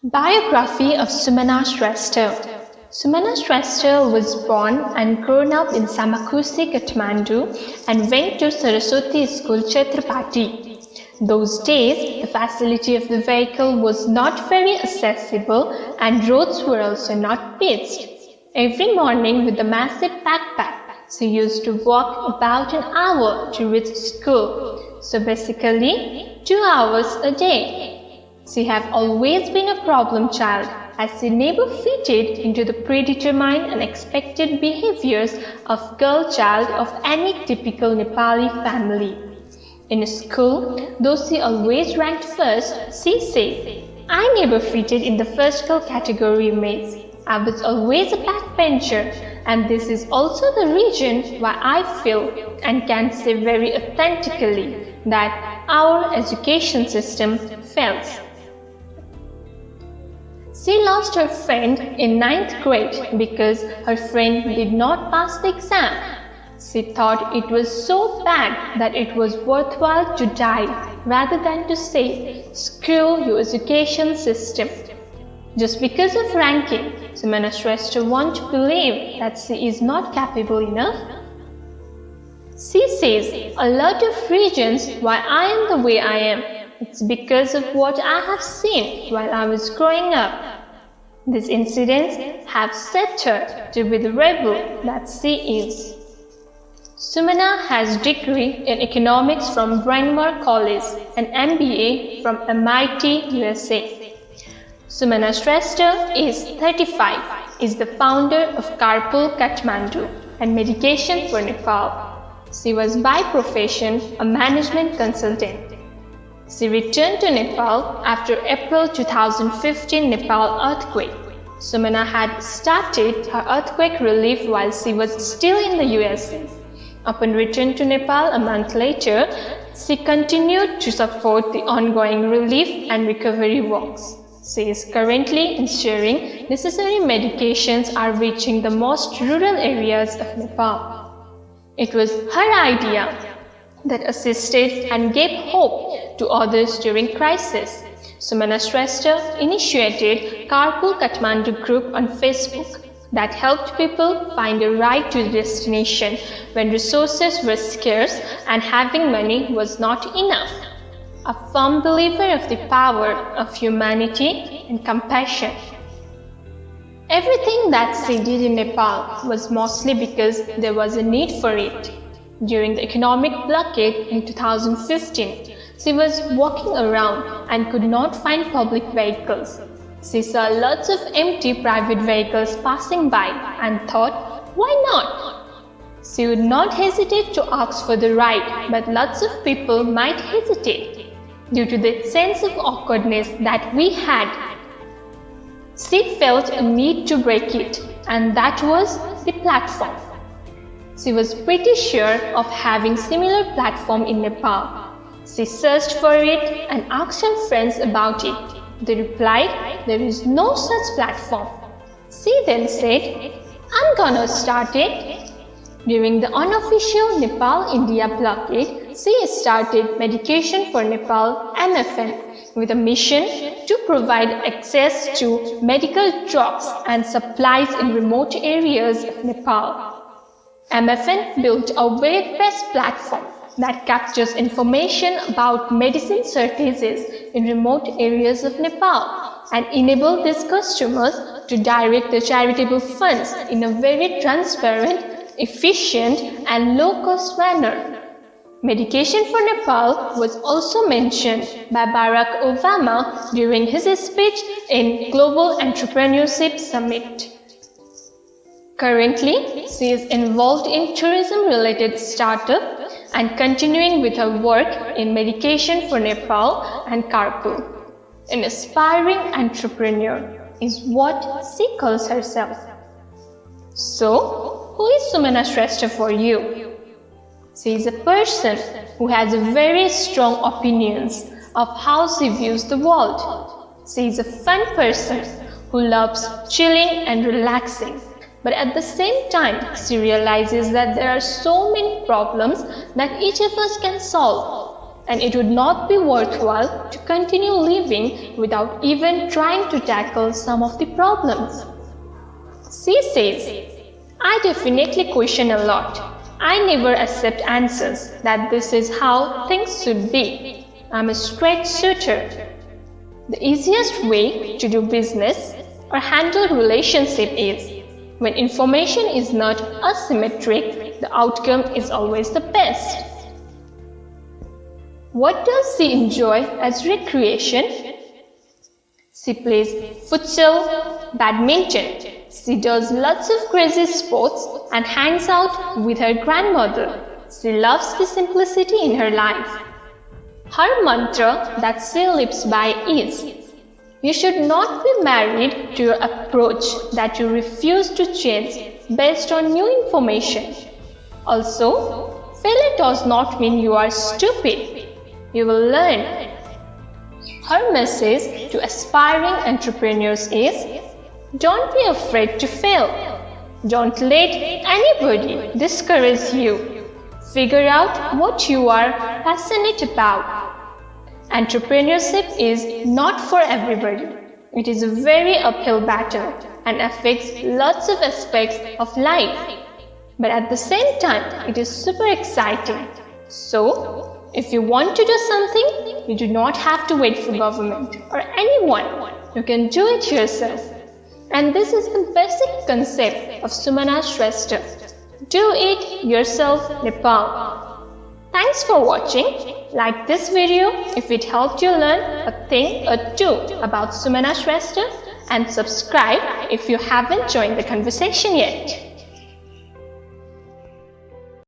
Biography of Sumana Shrestha. Sumana Shrestha was born and grown up in Samakhushi, Kathmandu and went to Saraswoti School Chhetrapati. Those days, the facility of the vehicle was not very accessible and roads were also not paved. Every morning with a massive backpack, she used to walk about an hour to reach school. So basically, 2 hours a day. She had always been a problem child as she never fitted into the predetermined and expected behaviors of girl child of any typical Nepali family. In school, though she always ranked first, she said, "I never fitted in the first girl category, mates. I was always a backbencher, and this is also the reason why I feel and can say very authentically that our education system fails." She lost her friend in 9th grade because her friend did not pass the exam. She thought it was so bad that it was worthwhile to die rather than to say, "Screw your education system." Just because of ranking, Sumana Shrestha wants to believe that she is not capable enough. She says, "A lot of reasons why I am the way I am. It's because of what I have seen while I was growing up. These incidents have set her to be the rebel that she is." Sumana has a degree in economics from Bryn Mawr College and MBA from MIT, USA. Sumana Shrestha is 35, is the founder of Carpool Kathmandu and Medication for Nepal. She was by profession a management consultant. She returned to Nepal after April 2015 Nepal earthquake. Sumana had started her earthquake relief while she was still in the USA. Upon return to Nepal a month later, she continued to support the ongoing relief and recovery works. She is currently ensuring necessary medications are reaching the most rural areas of Nepal. It was her idea that assisted and gave hope to others during crisis. Sumana Shrestha initiated Carpool Kathmandu group on Facebook that helped people find a ride to the destination when resources were scarce and having money was not enough. A firm believer of the power of humanity and compassion. Everything that she did in Nepal was mostly because there was a need for it. During the economic blockade in 2015, she was walking around and could not find public vehicles. She saw lots of empty private vehicles passing by and thought, why not? She would not hesitate to ask for the ride, but lots of people might hesitate due to the sense of awkwardness that we had. She felt a need to break it, and that was the platform. She was pretty sure of having similar platform in Nepal. She searched for it and asked her friends about it. They replied, "There is no such platform." She then said, "I'm gonna start it." During the unofficial Nepal-India blockade, she started Medication for Nepal (MFN) with a mission to provide access to medical drugs and supplies in remote areas of Nepal. MFN built a web-based platform that captures information about medicine shortages in remote areas of Nepal and enabled these customers to direct the charitable funds in a very transparent, efficient and low-cost manner. Medication for Nepal was also mentioned by Barack Obama during his speech in Global Entrepreneurship Summit. Currently, she is involved in tourism-related startup and continuing with her work in Medication for Nepal and Carpool. An aspiring entrepreneur is what she calls herself. So, who is Sumana Shrestha for you? She is a person who has very strong opinions of how she views the world. She is a fun person who loves chilling and relaxing. But at the same time, she realizes that there are so many problems that each of us can solve. and it would not be worthwhile to continue living without even trying to tackle some of the problems. She says, I definitely question a lot. I never accept answers that this is how things should be. I'm a straight shooter. The easiest way to do business or handle relationship is when information is not asymmetric, the outcome is always the best. What does she enjoy as recreation? She plays futsal, badminton. She does lots of crazy sports and hangs out with her grandmother. She loves the simplicity in her life. Her mantra that she lives by is, you should not be married to your approach that you refuse to change based on new information. Also, failure does not mean you are stupid. You will learn. Her message to aspiring entrepreneurs is, don't be afraid to fail. Don't let anybody discourage you. Figure out what you are passionate about. Entrepreneurship is not for everybody. It is a very uphill battle and affects lots of aspects of life. But at the same time, it is super exciting. So, if you want to do something, you do not have to wait for government or anyone. You can do it yourself. And this is the basic concept of Sumana Shrestha. Do it yourself, Nepal. Thanks for watching. Like this video if it helped you learn a thing or two about Sumana Shrestha, and subscribe if you haven't joined the conversation yet.